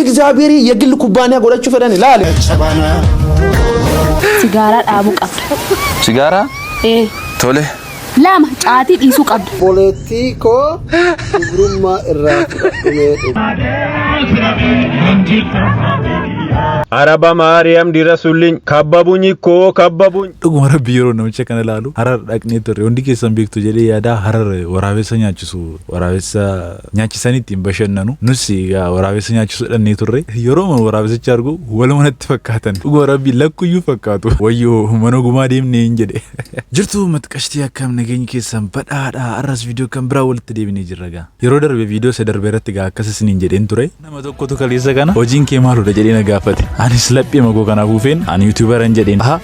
Exabiri የግል ኩባንያ ጎዳችሁ ፈዳን ይላል ሲጋራ ዳቡ ቀብድ ሲጋራ ቶሌ ላማ ጫቲ ዲሱ ቀብድ ፖለቲኮ ግሩማ አረባ ማርያም ዲረሱልኝ ከበቡኝ እኮ ከበቡኝ ዱጉመረ ቢሮ ነው ቸከነላሉ ሐረር ዳቅኔ ተሪ ወንዲ ከሰን ቤክቱ ጀሌ ያዳ ሐረር ወራቤሰ ኛችሱ ወራቤሰ ኛችሰኒት በሸነኑ ኑሲ ያ ወራቤሰ ኛችሱ ደኔ ተሪ የሮም ወራቤሰ ቻርጎ ወለመነት ተፈካተን ዱጉመረ ቢ ለኩዩ ፈካቱ ወዮ መኖጉማ ዴም ነኝ እንጀዴ ጅርቱ መጥቀሽቲ ያከም ነገኝ ከሰን በዳዳ አራስ ቪዲዮ ከምብራ ወልት ዴብኔ ጅረጋ የሮደር በቪዲዮ ሰደርበረት ጋ ከሰስኒ እንጀዴ እንቱሬ ነመተኮቱ ከሊዘጋና ኦጂን ኬማሉ ደጀዴ ነጋፈት ani slappie mago kana bufen ani youtuber anjedin aha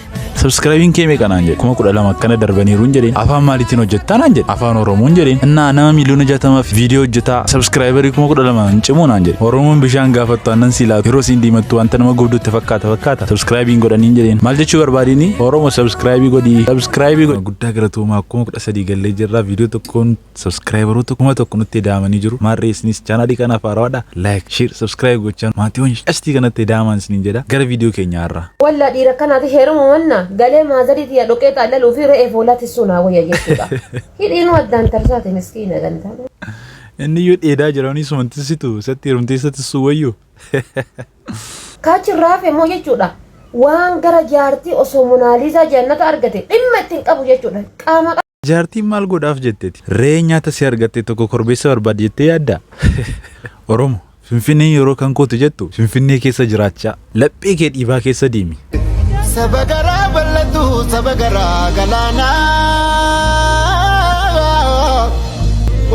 subscribing keme kana anje kuma kudala makkana darbaniru anjedin afa malitino jettan anje afa oromo anjedin na na miliyon jatama video jeta subscriber kuma kudala mancimon anje oromo bishan gafattu anan sila hero sindi mattu anta nama gobdu tafakata subscribing godani anjedin maljechu barbadini oromo subscribe godi subscribe gudda garatu ma kuma kuda sadi galle jirra video tokkon subscriber to kuma tokkonutte damani jiru marresnis channel kana farawada like share subscribe gochan mation asti kana te daman jeda gara video kenya arra walla dira kanati herumo wanna gale mazari tiya doketa alla lu fi re'e folati suna waya jechuudha hidinu addan tarsate miskina ganta enni yud eda jirani suntisitu satti rumtisatu suwayo kachi rafe mo jechuudha waan gara jaarti oso monaliza jannata argate dhimmatin qabu jechuudha qama jaarti mal godaf jetteti reenya ta si argate tokko korbesa barbad jette yadda oromo Finfinne yoro kan kotu jettu Finfinne keessa jiraacha laphee kee dhiibaa keessa diimi sabagara balatu sabagara galana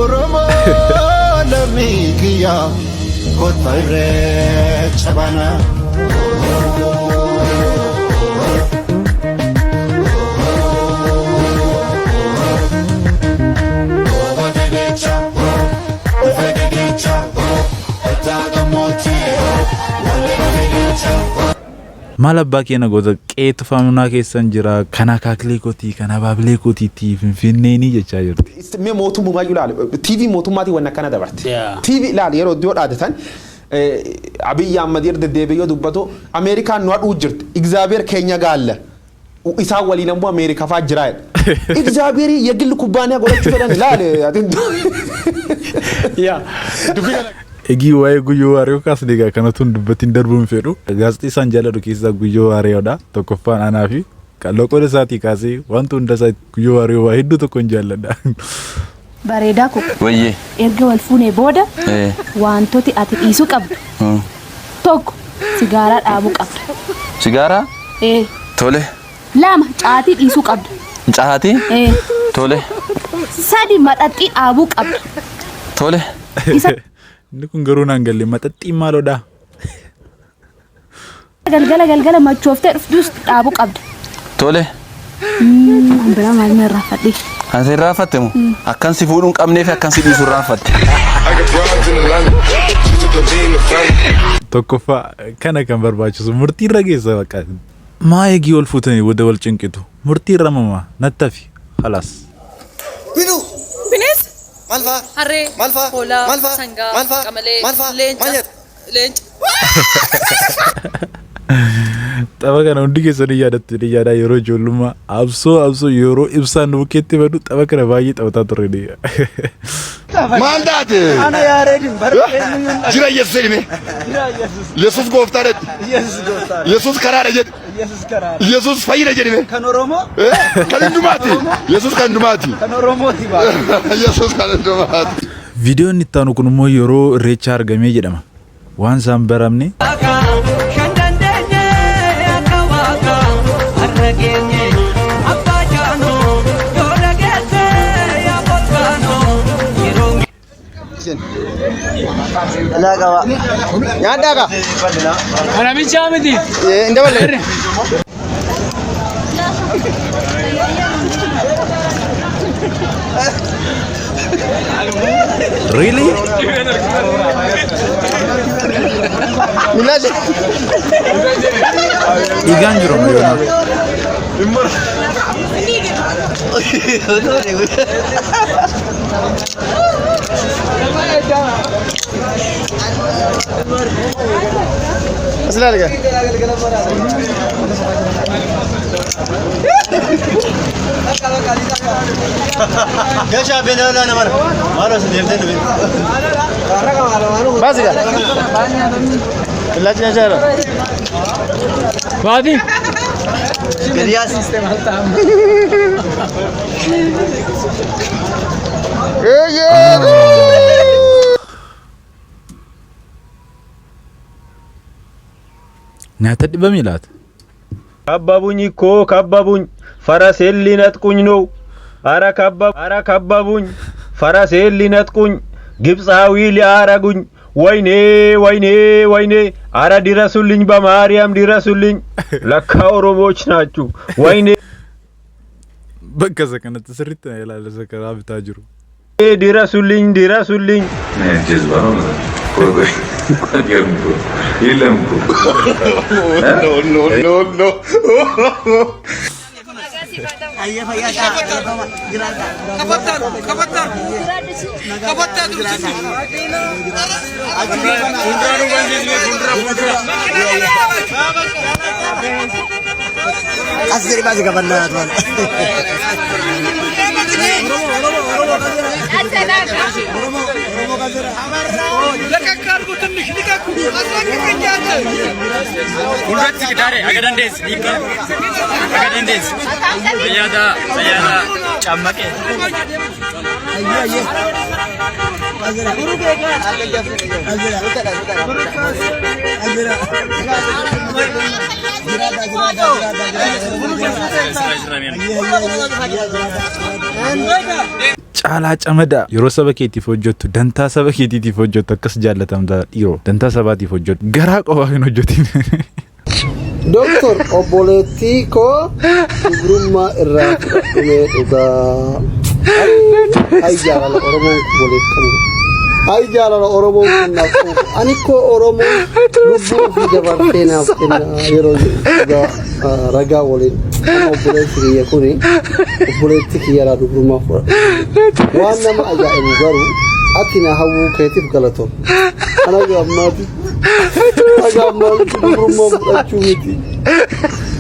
oromo lamikiya kotayre chabana malabba keena goza qeetu famuna keessan jira kana kaaklee kooti kana baablee kooti Finfinne ni jecha jirti me mootummaa maayuu laal TV mootummaati wanna kana dabarte TV laal yeroo dio dhaadatan Abiy Ahmed yerde deebiyo dubbato Amerikaan nu aduu jirti Exabiir Kenya gaalla isa waliin ammoo Amerika faa jira Exabiir የግል ኩባንያ ጎዳችሁ ፈዳን ይላል ያ dubbi egi waye guyo wareyo kasdiga kanatun dubbatin darbun fedu gazeti sanjaladu kisa guyo wareyoda tokkofan anafi kaloko de sati kasi wantu ndasa guyo wareyo wahiddu tokkon jallada bareda ko wayye erga walfune boda wantoti ati isu qabdu tokko sigara dabu qabdu sigara tole lama caati isu qabdu caati tole sadi madatti abu qabdu tole Nikun garuu naan galle maxaxxii maaloodha galgala machoofte dhufdus dhaabu qabda tole ambira maalna raafadhi anse raafattemu akkan si fuudhuun qabneef akkan si dhiisu raafatte tokkoffaa kana kan barbaachisu murtii irra geessa baqa maa eegii ol fuutanii wada wal cinqitu murtii irra mama nattafi khalaas binu bines malfa harre malfa hola malfa sanga malfa kamale malfa lench Taba kana hundi keessanii yaadattanii yaada yeroo ijoollummaa absoo yeroo ibsaan nu bukkeetti badu taba kana baay'ee taphataa turre ni ማንዳት አና ያሬድን ጅራ ኢየሱስልሜ ኢየሱስ ጎፍታረት ኢየሱስ ከራረ ጀት ኢየሱስ ፈይረ ጀድሜ ከኖሮሞ ከንዱማቲ ኢየሱስ ከንዱማቲ ከኖሮሞቲ ባ ኢየሱስ ከንዱማቲ ቪዲዮን ittaanu kun immoo yeroo irreecha argamee jedhama waan isaan baramne Lagawa. Nyanda ka? ana min chamidi Inda balle. Really? Milaje. Iganjiro mayona. أصلا لك يا شاب أنا ما له سدير تنو بس كده لا تنجر وادي كرياس nyaata dhibame laata ከበቡኝ እኮ ከበቡኝ ፈረሴን ሊነጥቁኝ ነው አረ ከበቡኝ ፈረሴን ሊነጥቁኝ ግብፃዊ ሊያረጉኝ ወይኔ ወይኔ ወይኔ አረ ድረሱልኝ በማርያም ድረሱልኝ ለካ ኦሮሞዎች ናችሁ ወይኔ bakka kanatti sirriitti na ilaalasa karaa bitaa jiru ድረሱልኝ ድረሱልኝ no asli basi kapanna tuan caalaa camada yeroo saba keetiif hojjettu dantaa saba keetiif hojjettu akkas jaallatamta dhiiroo dantaa sabaatiif hojjettu garaa qofaa hin hojjetin Doktor obboleettii koo dubrummaa irraa fudhadhumee dhugaa. Ay jaalala Oromoon obboleet qabu. Ay jaalala Oromoon naaf qabu. Ani koo Oromoon lubbuu fi dabartee naaf kenna yeroo ragaa waliin. Amma obboleetti kiyya kuni obboleetti kiyyaraa dubrummaa fudhadhu. Waan nama ajaa'ibu garuu ati na hawwuu keetiif galatoom. Ana gammaati. Agama dubrummaa fudhachuu miti.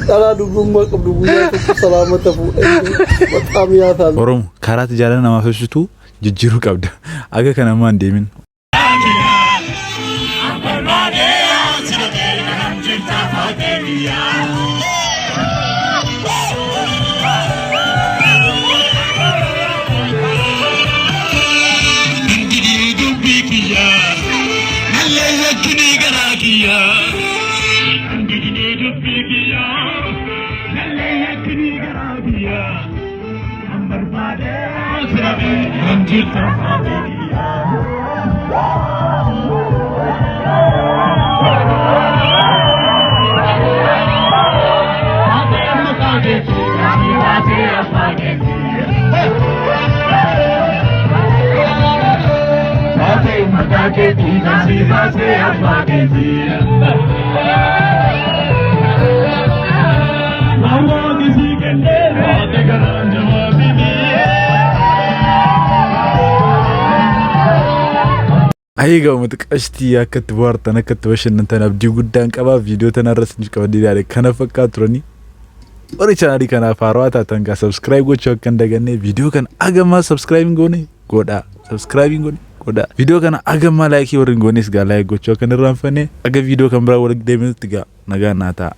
Dhalaa dubrummaa qabdu guyyaa tokko salaamata fuudhanii bataam yaataan. Oromoo karaatti jaalala namaaf ibsitu jijjiiruu qabda. Aga kana maan deemin. Ayiga umutqashti yakatti boartan akkatti bashannantan abdii guddaan qaba viidiyoo tanarras ni qabdi yaade kana fakkaatu turani ori channel kana faarwata tanga subscribe gochuu akka daganne viidiyoo kana agama subscribing godha subscribing godha viidiyoo kana agama like warri goonis ga like gochuu akka irraanfanne aga viidiyoo kan bira wal deemnutti ga nagaa naata